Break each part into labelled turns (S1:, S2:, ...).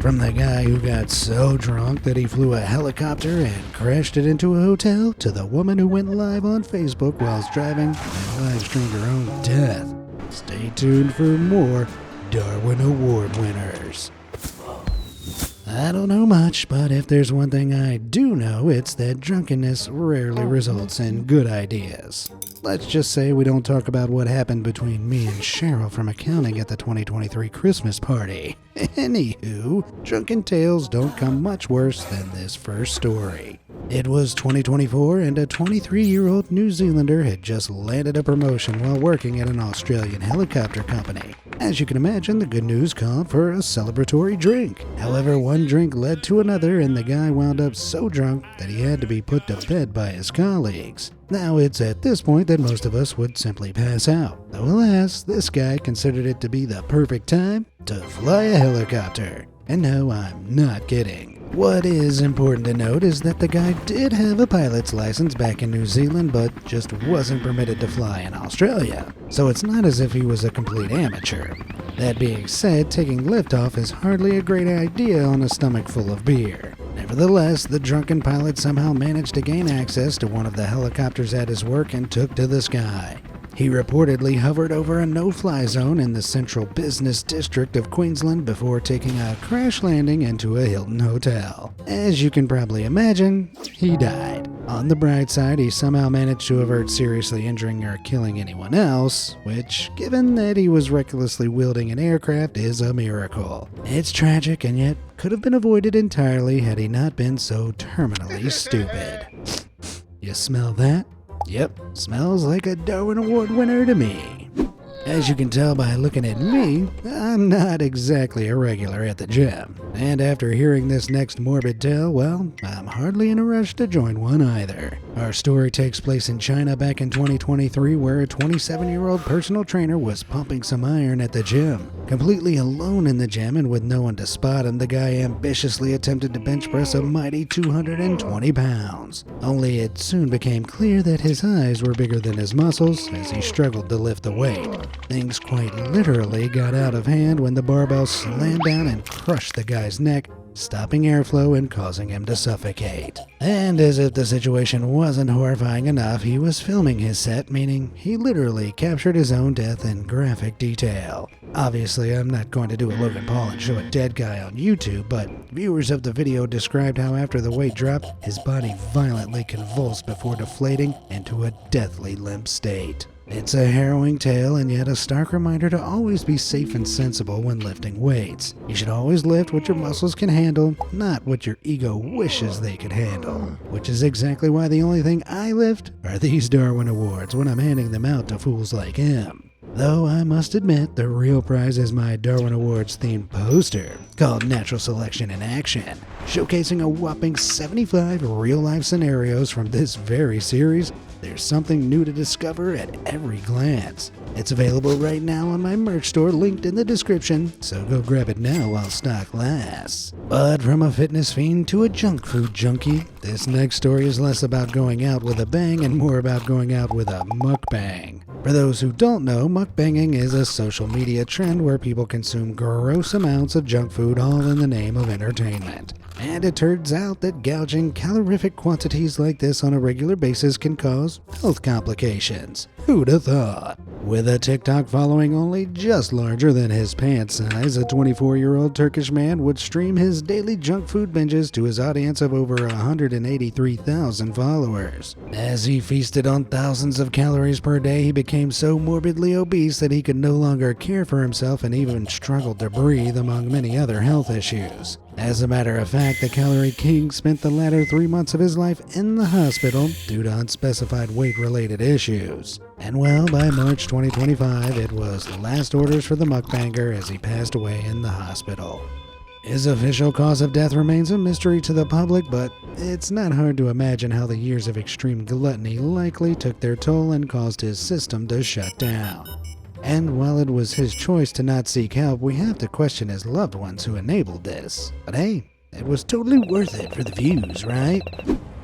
S1: From the guy who got so drunk that he flew a helicopter and crashed it into a hotel, to the woman who went live on Facebook whilst driving and live-streamed her own death. Stay tuned for more Darwin Award winners. I don't know much, but if there's one thing I do know, it's that drunkenness rarely results in good ideas. Let's just say we don't talk about what happened between me and Cheryl from accounting at the 2023 Christmas party. Anywho, drunken tales don't come much worse than this first story. It was 2024 and a 23-year-old New Zealander had just landed a promotion while working at an Australian helicopter company. As you can imagine, the good news called for a celebratory drink. However, one drink led to another and the guy wound up so drunk that he had to be put to bed by his colleagues. Now, it's at this point that most of us would simply pass out. Though alas, this guy considered it to be the perfect time to fly a helicopter. And no, I'm not kidding. What is important to note is that the guy did have a pilot's license back in New Zealand, but just wasn't permitted to fly in Australia. So it's not as if he was a complete amateur. That being said, taking liftoff is hardly a great idea on a stomach full of beer. Nevertheless, the drunken pilot somehow managed to gain access to one of the helicopters at his work and took to the sky. He reportedly hovered over a no-fly zone in the central business district of Queensland before taking a crash landing into a Hilton hotel. As you can probably imagine, he died. On the bright side, he somehow managed to avert seriously injuring or killing anyone else, which, given that he was recklessly wielding an aircraft, is a miracle. It's tragic and yet could have been avoided entirely had he not been so terminally stupid. You smell that? Yep, smells like a Darwin Award winner to me. As you can tell by looking at me, I'm not exactly a regular at the gym. And after hearing this next morbid tale, well, I'm hardly in a rush to join one either. Our story takes place in China back in 2023, where a 27-year-old personal trainer was pumping some iron at the gym. Completely alone in the gym and with no one to spot him, the guy ambitiously attempted to bench press a mighty 220 pounds. Only it soon became clear that his eyes were bigger than his muscles as he struggled to lift the weight. Things quite literally got out of hand when the barbell slammed down and crushed the guy's neck, stopping airflow and causing him to suffocate. And as if the situation wasn't horrifying enough, he was filming his set, meaning he literally captured his own death in graphic detail. Obviously, I'm not going to do a Logan Paul and show a dead guy on YouTube, but viewers of the video described how after the weight dropped, his body violently convulsed before deflating into a deathly limp state. It's a harrowing tale and yet a stark reminder to always be safe and sensible when lifting weights. You should always lift what your muscles can handle, not what your ego wishes they could handle. Which is exactly why the only thing I lift are these Darwin Awards when I'm handing them out to fools like him. Though I must admit, the real prize is my Darwin Awards themed poster, called Natural Selection in Action, showcasing a whopping 75 real-life scenarios from this very series. There's something new to discover at every glance. It's available right now on my merch store linked in the description, so go grab it now while stock lasts. But from a fitness fiend to a junk food junkie, this next story is less about going out with a bang and more about going out with a mukbang. For those who don't know, mukbanging is a social media trend where people consume gross amounts of junk food all in the name of entertainment. And it turns out that gouging calorific quantities like this on a regular basis can cause health complications. Who'd have thought? With a TikTok following only just larger than his pant size, a 24-year-old Turkish man would stream his daily junk food binges to his audience of over 183,000 followers. As he feasted on thousands of calories per day, he became so morbidly obese that he could no longer care for himself and even struggled to breathe, among many other health issues. As a matter of fact, the Calorie King spent the latter 3 months of his life in the hospital due to unspecified weight-related issues. And well, by March 2025, it was the last orders for the mukbanger as he passed away in the hospital. His official cause of death remains a mystery to the public, but it's not hard to imagine how the years of extreme gluttony likely took their toll and caused his system to shut down. And while it was his choice to not seek help, we have to question his loved ones who enabled this. But hey, it was totally worth it for the views, right?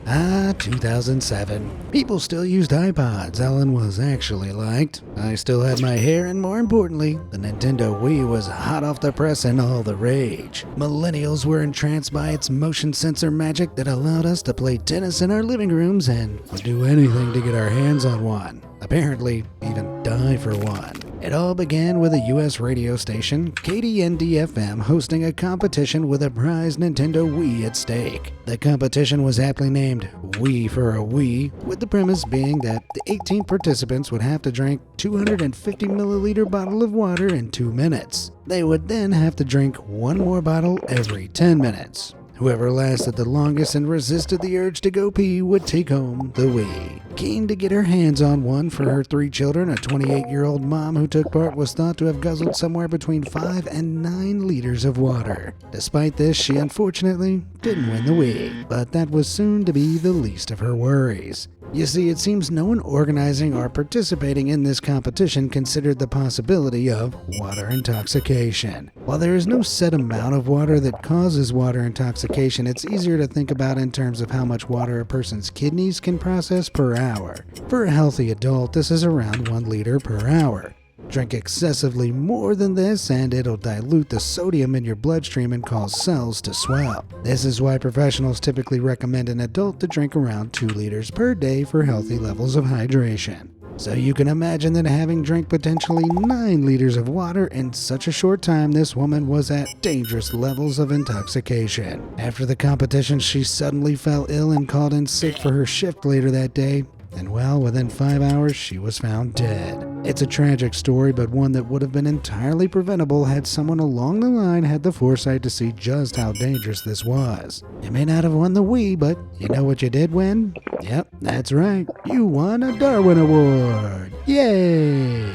S1: 2007. People still used iPods. Ellen was actually liked. I still had my hair, and more importantly, the Nintendo Wii was hot off the press and all the rage. Millennials were entranced by its motion sensor magic that allowed us to play tennis in our living rooms and would do anything to get our hands on one. Apparently, even die for one. It all began with a U.S. radio station, KDND-FM, hosting a competition with a prize Nintendo Wii at stake. The competition was aptly named Wii for a Wii, with the premise being that the 18 participants would have to drink 250 milliliter bottle of water in 2 minutes. They would then have to drink one more bottle every 10 minutes. Whoever lasted the longest and resisted the urge to go pee would take home the Wii. Keen to get her hands on one for her 3 children, a 28-year-old mom who took part was thought to have guzzled somewhere between 5 and 9 liters of water. Despite this, she unfortunately didn't win the Wii, but that was soon to be the least of her worries. You see, it seems no one organizing or participating in this competition considered the possibility of water intoxication. While there is no set amount of water that causes water intoxication, it's easier to think about in terms of how much water a person's kidneys can process per hour. For a healthy adult, this is around 1 liter per hour. Drink excessively more than this and it'll dilute the sodium in your bloodstream and cause cells to swell. This is why professionals typically recommend an adult to drink around 2 liters per day for healthy levels of hydration. So you can imagine that having drank potentially 9 liters of water in such a short time, this woman was at dangerous levels of intoxication. After the competition, she suddenly fell ill and called in sick for her shift later that day. And well, within 5 hours, she was found dead. It's a tragic story, but one that would have been entirely preventable had someone along the line had the foresight to see just how dangerous this was. You may not have won the Wii, but you know what you did win? Yep, that's right. You won a Darwin Award. Yay!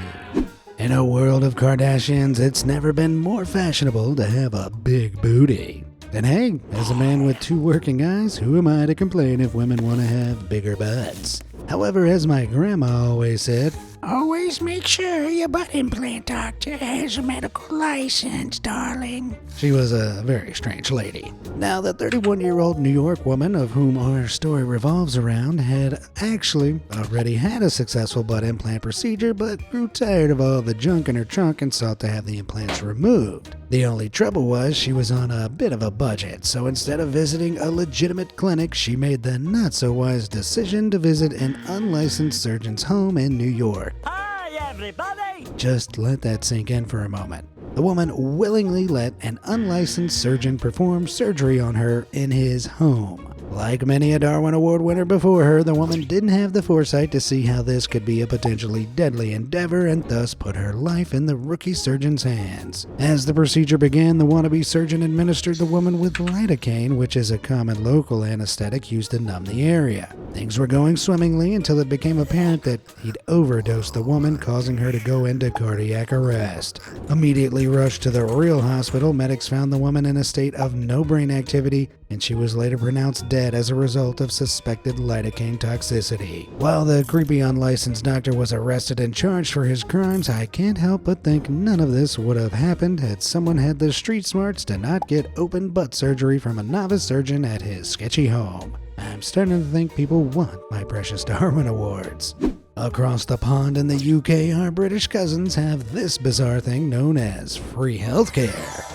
S1: In a world of Kardashians, it's never been more fashionable to have a big booty. And hey, as a man with 2 working eyes, who am I to complain if women want to have bigger butts? However, as my grandma always said,
S2: always make sure your butt implant doctor has a medical license, darling.
S1: She was a very strange lady. Now, the 31-year-old New York woman of whom our story revolves around had actually already had a successful butt implant procedure, but grew tired of all the junk in her trunk and sought to have the implants removed. The only trouble was she was on a bit of a budget, so instead of visiting a legitimate clinic, she made the not-so-wise decision to visit an unlicensed surgeon's home in New York.
S2: Hi, everybody!
S1: Just let that sink in for a moment. The woman willingly let an unlicensed surgeon perform surgery on her in his home. Like many a Darwin Award winner before her, the woman didn't have the foresight to see how this could be a potentially deadly endeavor and thus put her life in the rookie surgeon's hands. As the procedure began, the wannabe surgeon administered the woman with lidocaine, which is a common local anesthetic used to numb the area. Things were going swimmingly until it became apparent that he'd overdosed the woman, causing her to go into cardiac arrest. Immediately rushed to the real hospital, medics found the woman in a state of no brain activity, and she was later pronounced dead as a result of suspected lidocaine toxicity. While the creepy unlicensed doctor was arrested and charged for his crimes, I can't help but think none of this would have happened had someone had the street smarts to not get open butt surgery from a novice surgeon at his sketchy home. I'm starting to think people want my precious Darwin Awards. Across the pond in the UK, our British cousins have this bizarre thing known as free healthcare.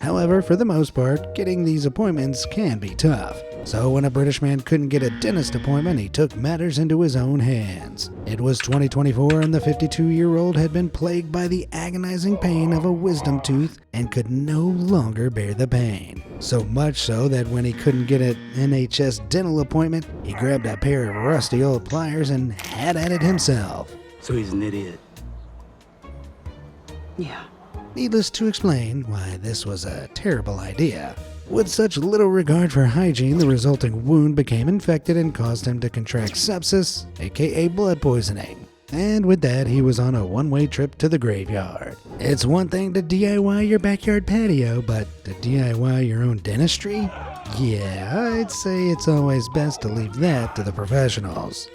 S1: However, for the most part, getting these appointments can be tough. So when a British man couldn't get a dentist appointment, he took matters into his own hands. It was 2024 and the 52-year-old had been plagued by the agonizing pain of a wisdom tooth and could no longer bear the pain. So much so that when he couldn't get an NHS dental appointment, he grabbed a pair of rusty old pliers and had at it himself.
S3: So he's an idiot.
S2: Yeah.
S1: Needless to explain why this was a terrible idea. With such little regard for hygiene, the resulting wound became infected and caused him to contract sepsis, aka blood poisoning. And with that, he was on a one-way trip to the graveyard. It's one thing to DIY your backyard patio, but to DIY your own dentistry? Yeah, I'd say it's always best to leave that to the professionals.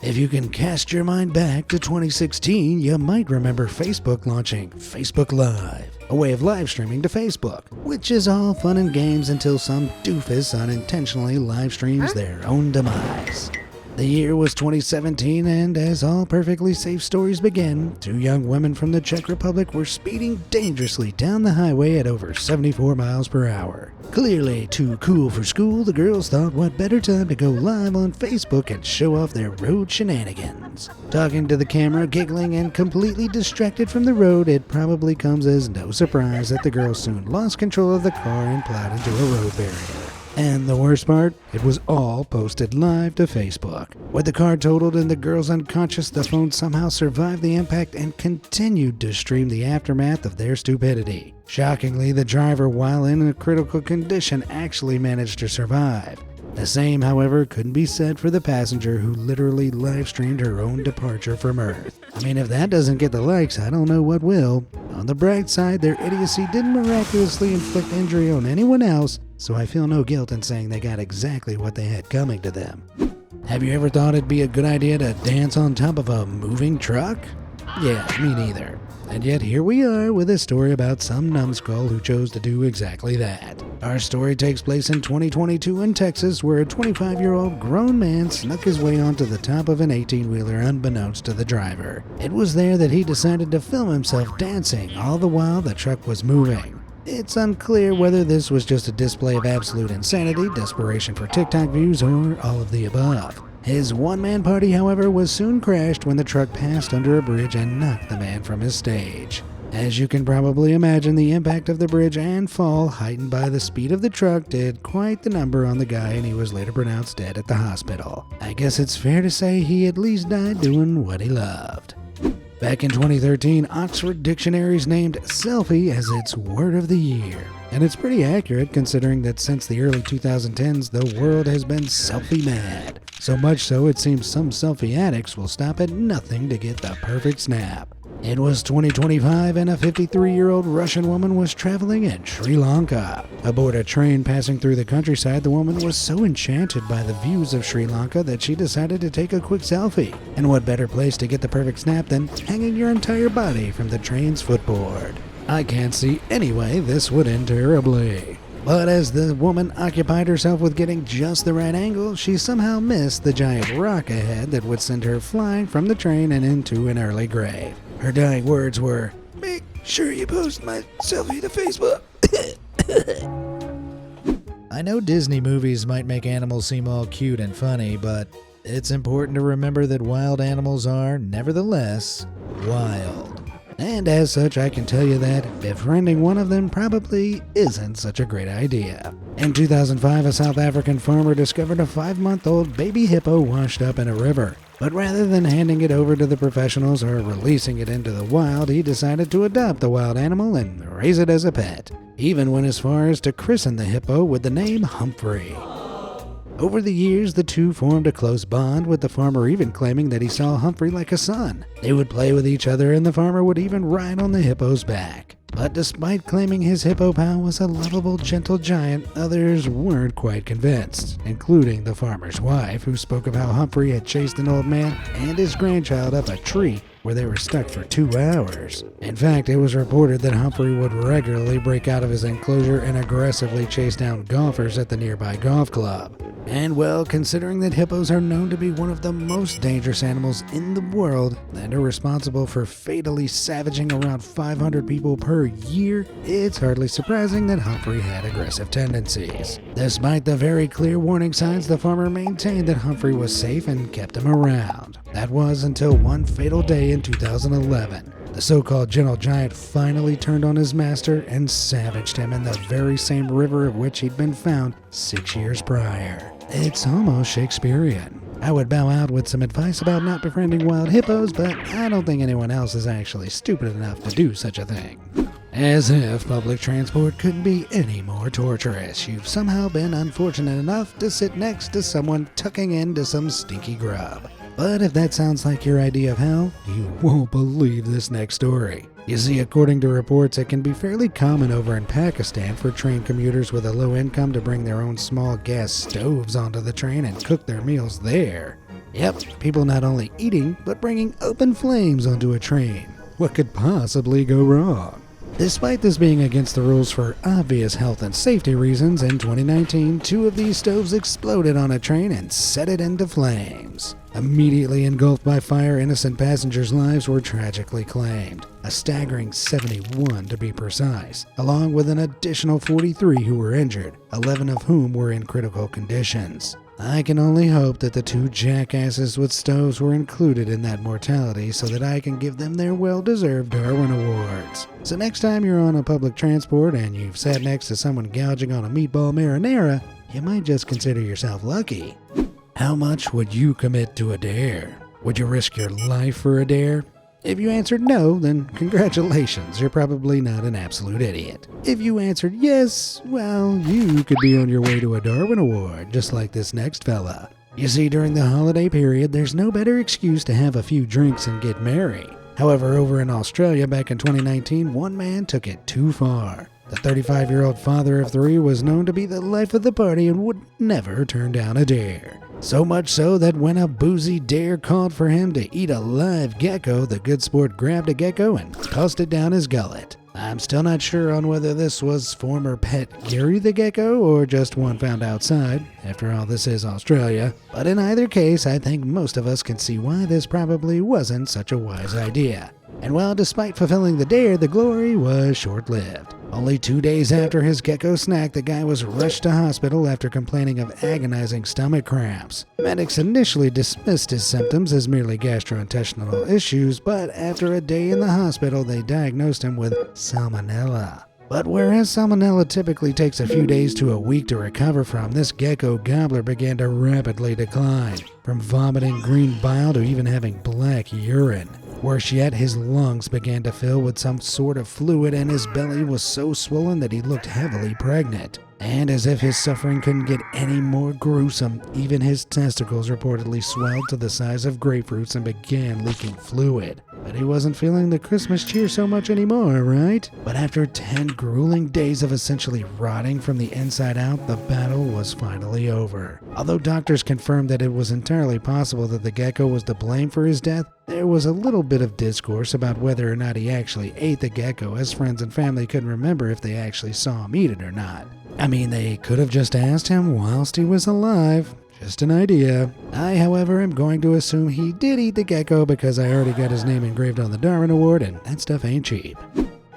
S1: If you can cast your mind back to 2016, you might remember Facebook launching Facebook Live. a way of live streaming to Facebook, which is all fun and games until some doofus unintentionally live streams their own demise. The year was 2017, and as all perfectly safe stories begin, two young women from the Czech Republic were speeding dangerously down the highway at over 74 miles per hour. Clearly too cool for school, the girls thought what better time to go live on Facebook and show off their road shenanigans. Talking to the camera, giggling, and completely distracted from the road, it probably comes as no surprise that the girls soon lost control of the car and plowed into a road barrier. And the worst part, it was all posted live to Facebook. With the car totaled and the girls unconscious, the phone somehow survived the impact and continued to stream the aftermath of their stupidity. Shockingly, the driver, while in a critical condition, actually managed to survive. The same, however, couldn't be said for the passenger who literally live-streamed her own departure from Earth. I mean, if that doesn't get the likes, I don't know what will. On the bright side, their idiocy didn't miraculously inflict injury on anyone else, so I feel no guilt in saying they got exactly what they had coming to them. Have you ever thought it'd be a good idea to dance on top of a moving truck? Yeah, me neither. And yet here we are with a story about some numbskull who chose to do exactly that. Our story takes place in 2022 in Texas, where a 25-year-old grown man snuck his way onto the top of an 18-wheeler unbeknownst to the driver. It was there that he decided to film himself dancing, all the while the truck was moving. It's unclear whether this was just a display of absolute insanity, desperation for TikTok views, or all of the above. His one-man party, however, was soon crashed when the truck passed under a bridge and knocked the man from his stage. As you can probably imagine, the impact of the bridge and fall, heightened by the speed of the truck, did quite the number on the guy, and he was later pronounced dead at the hospital. I guess it's fair to say he at least died doing what he loved. Back in 2013, Oxford Dictionaries named selfie as its word of the year. And it's pretty accurate considering that since the early 2010s, the world has been selfie mad. So much so, it seems some selfie addicts will stop at nothing to get the perfect snap. It was 2025 and a 53-year-old Russian woman was traveling in Sri Lanka. Aboard a train passing through the countryside, the woman was so enchanted by the views of Sri Lanka that she decided to take a quick selfie. And what better place to get the perfect snap than hanging your entire body from the train's footboard? I can't see any way this would end terribly. But as the woman occupied herself with getting just the right angle, she somehow missed the giant rock ahead that would send her flying from the train and into an early grave. Her dying words were, "Make sure you post my selfie to Facebook." I know Disney movies might make animals seem all cute and funny, but it's important to remember that wild animals are, nevertheless, wild. And as such, I can tell you that befriending one of them probably isn't such a great idea. In 2005, a South African farmer discovered a 5-month-old baby hippo washed up in a river. But rather than handing it over to the professionals or releasing it into the wild, he decided to adopt the wild animal and raise it as a pet. He even went as far as to christen the hippo with the name Humphrey. Over the years, the two formed a close bond, with the farmer even claiming that he saw Humphrey like a son. They would play with each other, and the farmer would even ride on the hippo's back. But despite claiming his hippo pal was a lovable, gentle giant, others weren't quite convinced, including the farmer's wife, who spoke of how Humphrey had chased an old man and his grandchild up a tree where they were stuck for 2 hours. In fact, it was reported that Humphrey would regularly break out of his enclosure and aggressively chase down golfers at the nearby golf club. And well, considering that hippos are known to be one of the most dangerous animals in the world and are responsible for fatally savaging around 500 people per year, it's hardly surprising that Humphrey had aggressive tendencies. Despite the very clear warning signs, the farmer maintained that Humphrey was safe and kept him around. That was until one fatal day in 2011. The so-called gentle giant finally turned on his master and savaged him in the very same river of which he'd been found 6 years prior. It's almost Shakespearean. I would bow out with some advice about not befriending wild hippos, but I don't think anyone else is actually stupid enough to do such a thing. As if public transport couldn't be any more torturous, you've somehow been unfortunate enough to sit next to someone tucking into some stinky grub. But if that sounds like your idea of hell, you won't believe this next story. You see, according to reports, it can be fairly common over in Pakistan for train commuters with a low income to bring their own small gas stoves onto the train and cook their meals there. Yep, people not only eating, but bringing open flames onto a train. What could possibly go wrong? Despite this being against the rules for obvious health and safety reasons, in 2019, 2 of these stoves exploded on a train and set it into flames. Immediately engulfed by fire, innocent passengers' lives were tragically claimed, a staggering 71 to be precise, along with an additional 43 who were injured, 11 of whom were in critical conditions. I can only hope that the 2 jackasses with stoves were included in that mortality so that I can give them their well-deserved Darwin Awards. So next time you're on a public transport and you've sat next to someone gouging on a meatball marinara, you might just consider yourself lucky. How much would you commit to a dare? Would you risk your life for a dare? If you answered no, then congratulations, you're probably not an absolute idiot. If you answered yes, well, you could be on your way to a Darwin Award, just like this next fella. You see, during the holiday period, there's no better excuse to have a few drinks and get merry. However, over in Australia back in 2019, one man took it too far. The 35-year-old father of 3 was known to be the life of the party and would never turn down a dare. So much so that when a boozy dare called for him to eat a live gecko, the good sport grabbed a gecko and tossed it down his gullet. I'm still not sure on whether this was former pet Gary the gecko or just one found outside. After all, this is Australia. But in either case, I think most of us can see why this probably wasn't such a wise idea. And well, despite fulfilling the dare, the glory was short-lived. Only 2 days after his gecko snack, the guy was rushed to hospital after complaining of agonizing stomach cramps. Medics initially dismissed his symptoms as merely gastrointestinal issues, but after a day in the hospital, they diagnosed him with salmonella. But whereas salmonella typically takes a few days to a week to recover from, this gecko gobbler began to rapidly decline, from vomiting green bile to even having black urine. Worse yet, his lungs began to fill with some sort of fluid and his belly was so swollen that he looked heavily pregnant. And as if his suffering couldn't get any more gruesome, even his testicles reportedly swelled to the size of grapefruits and began leaking fluid. But he wasn't feeling the Christmas cheer so much anymore, right? But after 10 grueling days of essentially rotting from the inside out, the battle was finally over. Although doctors confirmed that it was entirely possible that the gecko was to blame for his death, there was a little bit of discourse about whether or not he actually ate the gecko, as friends and family couldn't remember if they actually saw him eat it or not. I mean, they could have just asked him whilst he was alive. Just an idea. I, however, am going to assume he did eat the gecko because I already got his name engraved on the Darwin Award, and that stuff ain't cheap.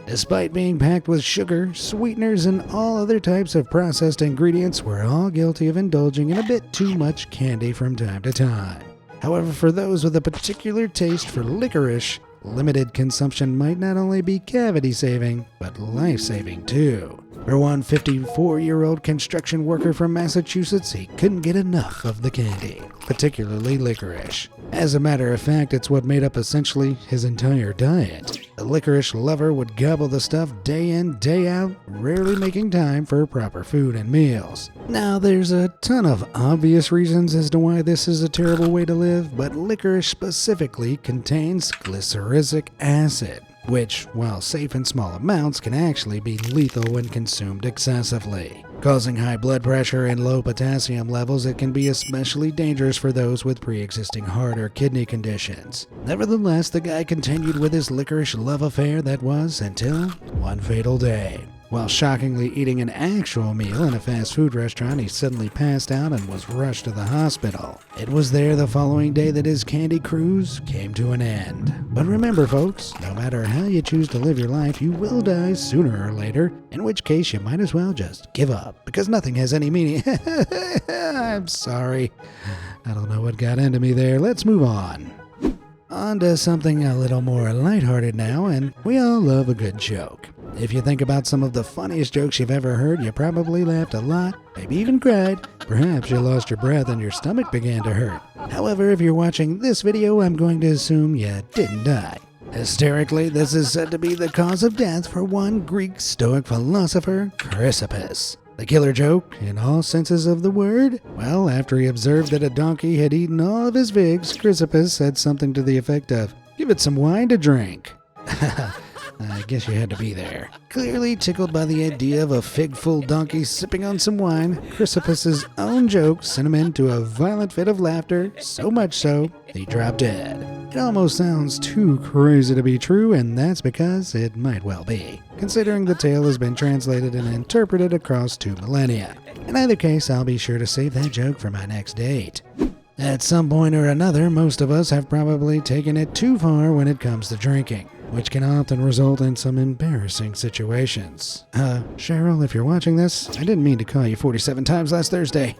S1: Despite being packed with sugar, sweeteners, and all other types of processed ingredients, we're all guilty of indulging in a bit too much candy from time to time. However, for those with a particular taste for licorice, limited consumption might not only be cavity-saving, but life-saving too. For one 54-year-old construction worker from Massachusetts, he couldn't get enough of the candy, particularly licorice. As a matter of fact, it's what made up essentially his entire diet. The licorice lover would gobble the stuff day in, day out, rarely making time for proper food and meals. Now, there's a ton of obvious reasons as to why this is a terrible way to live, but licorice specifically contains glyceric acid, which, while safe in small amounts, can actually be lethal when consumed excessively. Causing high blood pressure and low potassium levels, it can be especially dangerous for those with pre-existing heart or kidney conditions. Nevertheless, the guy continued with his licorice love affair that was until one fatal day. While shockingly eating an actual meal in a fast food restaurant, he suddenly passed out and was rushed to the hospital. It was there the following day that his candy cruise came to an end. But remember, folks, no matter how you choose to live your life, you will die sooner or later, in which case you might as well just give up, because nothing has any meaning. I'm sorry. I don't know what got into me there. Let's move on. On to something a little more lighthearted now, and we all love a good joke. If you think about some of the funniest jokes you've ever heard, you probably laughed a lot, maybe even cried. Perhaps you lost your breath and your stomach began to hurt. However, if you're watching this video, I'm going to assume you didn't die. Hysterically, this is said to be the cause of death for one Greek Stoic philosopher, Chrysippus. The killer joke, in all senses of the word? Well, after he observed that a donkey had eaten all of his figs, Chrysippus said something to the effect of, "Give it some wine to drink." I guess you had to be there. Clearly tickled by the idea of a fig-full donkey sipping on some wine, Chrysippus's own joke sent him into a violent fit of laughter, so much so, he dropped dead. It almost sounds too crazy to be true, and that's because it might well be. considering the tale has been translated and interpreted across 2 millennia. In either case, I'll be sure to save that joke for my next date. At some point or another, most of us have probably taken it too far when it comes to drinking, which can often result in some embarrassing situations. Cheryl, if you're watching this, I didn't mean to call you 47 times last Thursday.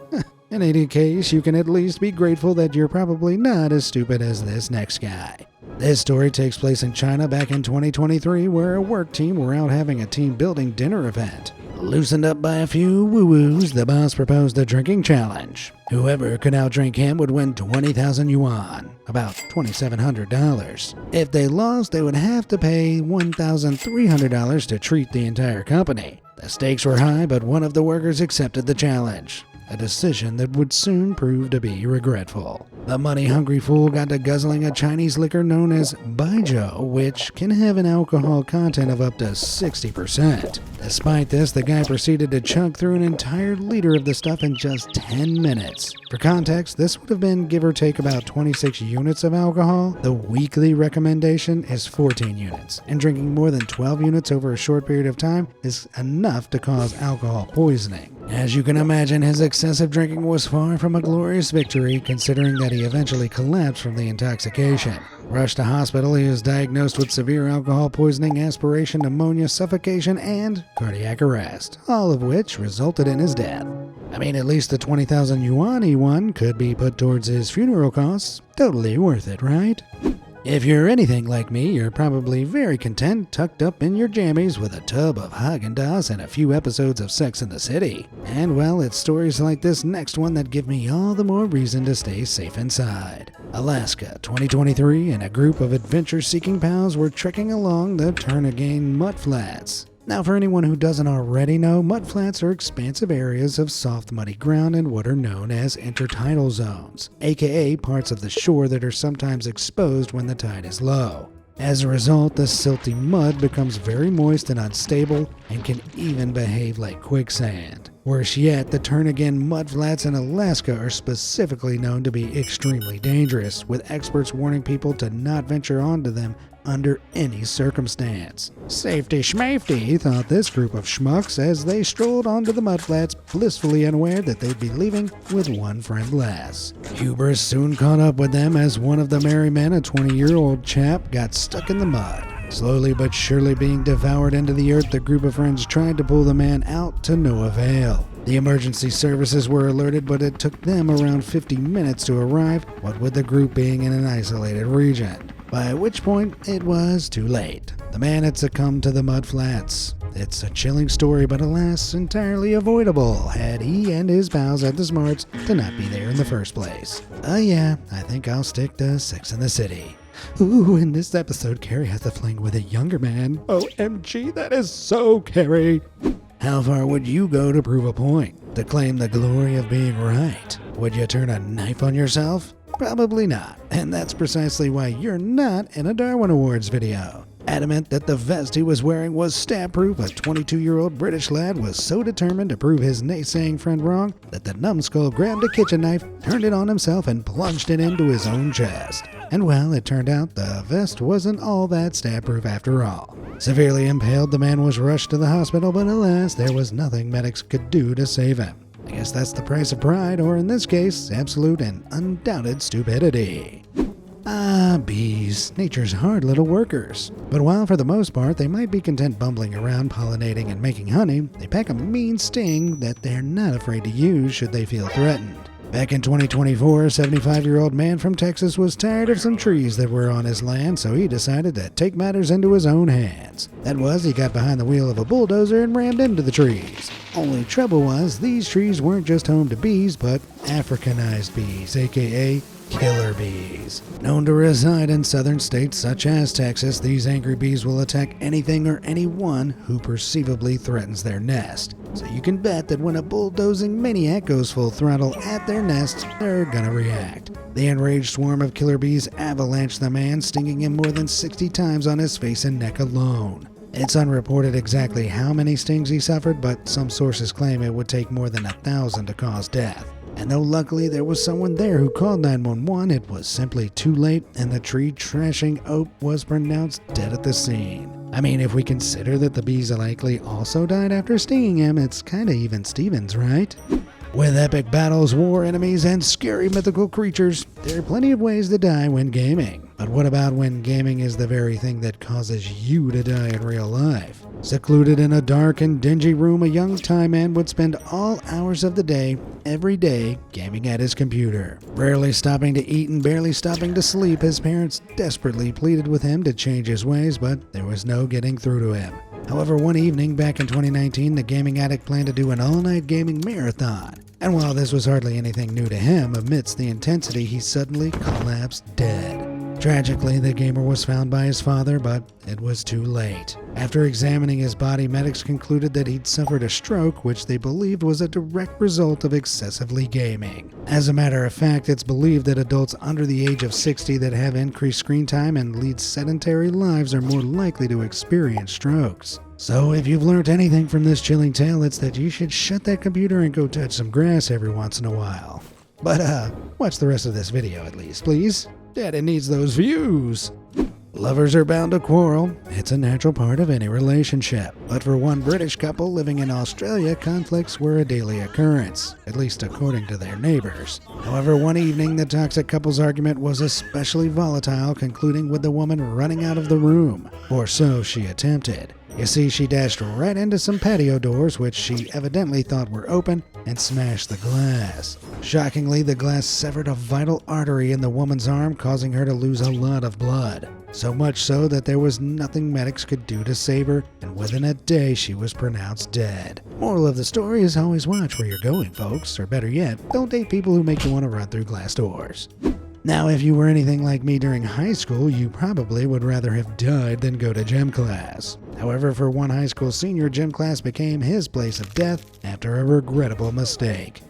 S1: In any case, you can at least be grateful that you're probably not as stupid as this next guy. This story takes place in China back in 2023, where a work team were out having a team building dinner event. Loosened up by a few woo-woos, the boss proposed a drinking challenge. Whoever could outdrink him would win 20,000 yuan, about $2,700. If they lost, they would have to pay $1,300 to treat the entire company. The stakes were high, but one of the workers accepted the challenge, a decision that would soon prove to be regretful. The money-hungry fool got to guzzling a Chinese liquor known as baijiu, which can have an alcohol content of up to 60%. Despite this, the guy proceeded to chug through an entire liter of the stuff in just 10 minutes. For context, this would have been give or take about 26 units of alcohol. The weekly recommendation is 14 units, and drinking more than 12 units over a short period of time is enough to cause alcohol poisoning. As you can imagine, his excessive drinking was far from a glorious victory, considering that he eventually collapsed from the intoxication. Rushed to hospital, he was diagnosed with severe alcohol poisoning, aspiration, pneumonia, suffocation, and cardiac arrest, all of which resulted in his death. I mean, at least the 20,000 yuan he won could be put towards his funeral costs. Totally worth it, right? If you're anything like me, you're probably very content tucked up in your jammies with a tub of Haagen-Dazs and a few episodes of Sex and the City. And well, it's stories like this next one that give me all the more reason to stay safe inside. Alaska, 2023, and a group of adventure-seeking pals were trekking along the Turnagain mudflats. Now, for anyone who doesn't already know, mudflats are expansive areas of soft, muddy ground in what are known as intertidal zones, aka parts of the shore that are sometimes exposed when the tide is low. As a result, the silty mud becomes very moist and unstable and can even behave like quicksand. Worse yet, the Turnagain mudflats in Alaska are specifically known to be extremely dangerous, with experts warning people to not venture onto them under any circumstance. Safety schmafety, thought this group of schmucks as they strolled onto the mudflats, blissfully unaware that they'd be leaving with one friend less. Hubris soon caught up with them as one of the merry men, a 20-year-old chap, got stuck in the mud. Slowly but surely being devoured into the earth, the group of friends tried to pull the man out to no avail. The emergency services were alerted, but it took them around 50 minutes to arrive, what with the group being in an isolated region. By which point, it was too late. The man had succumbed to the mudflats. It's a chilling story, but alas, entirely avoidable had he and his pals had the smarts to not be there in the first place. Yeah, I think I'll stick to Sex and the City. Ooh, in this episode, Carrie has a fling with a younger man. OMG, that is so Carrie. How far would you go to prove a point? To claim the glory of being right? Would you turn a knife on yourself? Probably not, and that's precisely why you're not in a Darwin Awards video. Adamant that the vest he was wearing was stab-proof, a 22-year-old British lad was so determined to prove his naysaying friend wrong that the numbskull grabbed a kitchen knife, turned it on himself, and plunged it into his own chest. And well, it turned out the vest wasn't all that stab-proof after all. Severely impaled, the man was rushed to the hospital, but alas, there was nothing medics could do to save him. I guess that's the price of pride, or in this case, absolute and undoubted stupidity. Bees, nature's hard little workers. But while for the most part they might be content bumbling around, pollinating and making honey, they pack a mean sting that they're not afraid to use should they feel threatened. Back in 2024, a 75-year-old man from Texas was tired of some trees that were on his land, so he decided to take matters into his own hands. That was, he got behind the wheel of a bulldozer and rammed into the trees. Only trouble was, these trees weren't just home to bees, but Africanized bees, aka killer bees. Known to reside in southern states such as Texas, these angry bees will attack anything or anyone who perceivably threatens their nest. So you can bet that when a bulldozing maniac goes full throttle at their nests, they're gonna react. The enraged swarm of killer bees avalanched the man, stinging him more than 60 times on his face and neck alone. It's unreported exactly how many stings he suffered, but some sources claim it would take more than 1,000 to cause death. And though luckily there was someone there who called 911, it was simply too late and the tree-trashing oaf was pronounced dead at the scene. I mean, if we consider that the bees likely also died after stinging him, it's kinda even Stevens, right? With epic battles, war enemies, and scary mythical creatures, there are plenty of ways to die when gaming. But what about when gaming is the very thing that causes you to die in real life? Secluded in a dark and dingy room, a young Thai man would spend all hours of the day, every day, gaming at his computer. Rarely stopping to eat and barely stopping to sleep, his parents desperately pleaded with him to change his ways, but there was no getting through to him. However, one evening back in 2019, the gaming addict planned to do an all-night gaming marathon. And while this was hardly anything new to him, amidst the intensity, he suddenly collapsed dead. Tragically, the gamer was found by his father, but it was too late. After examining his body, medics concluded that he'd suffered a stroke, which they believed was a direct result of excessively gaming. As a matter of fact, it's believed that adults under the age of 60 that have increased screen time and lead sedentary lives are more likely to experience strokes. So if you've learned anything from this chilling tale, it's that you should shut that computer and go touch some grass every once in a while. But watch the rest of this video at least, please. Daddy needs those views. Lovers are bound to quarrel. It's a natural part of any relationship. But for one British couple living in Australia, conflicts were a daily occurrence, at least according to their neighbors. However, one evening, the toxic couple's argument was especially volatile, concluding with the woman running out of the room, or so she attempted. You see, she dashed right into some patio doors, which she evidently thought were open, and smashed the glass. Shockingly, the glass severed a vital artery in the woman's arm, causing her to lose a lot of blood. So much so that there was nothing medics could do to save her, and within a day she was pronounced dead. Moral of the story is always watch where you're going, folks, or better yet, don't date people who make you want to run through glass doors. Now, if you were anything like me during high school, you probably would rather have died than go to gym class. However, for one high school senior, gym class became his place of death after a regrettable mistake.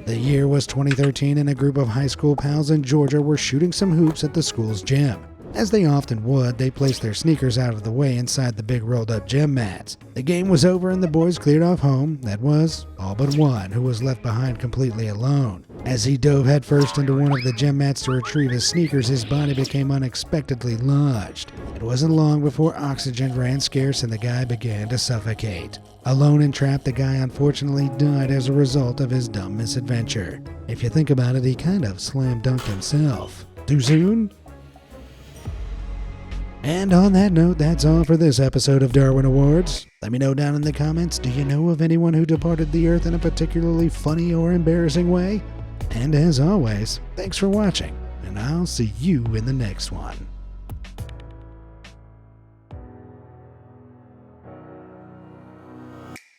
S1: The year was 2013, and a group of high school pals in Georgia were shooting some hoops at the school's gym. As they often would, they placed their sneakers out of the way inside the big rolled-up gym mats. The game was over and the boys cleared off home. That was, all but one, who was left behind completely alone. As he dove headfirst into one of the gym mats to retrieve his sneakers, his body became unexpectedly lodged. It wasn't long before oxygen ran scarce and the guy began to suffocate. Alone and trapped, the guy unfortunately died as a result of his dumb misadventure. If you think about it, he kind of slam dunked himself. Too soon? And on that note, that's all for this episode of Darwin Awards. Let me know down in the comments, do you know of anyone who departed the earth in a particularly funny or embarrassing way? And as always, thanks for watching, and I'll see you in the next one.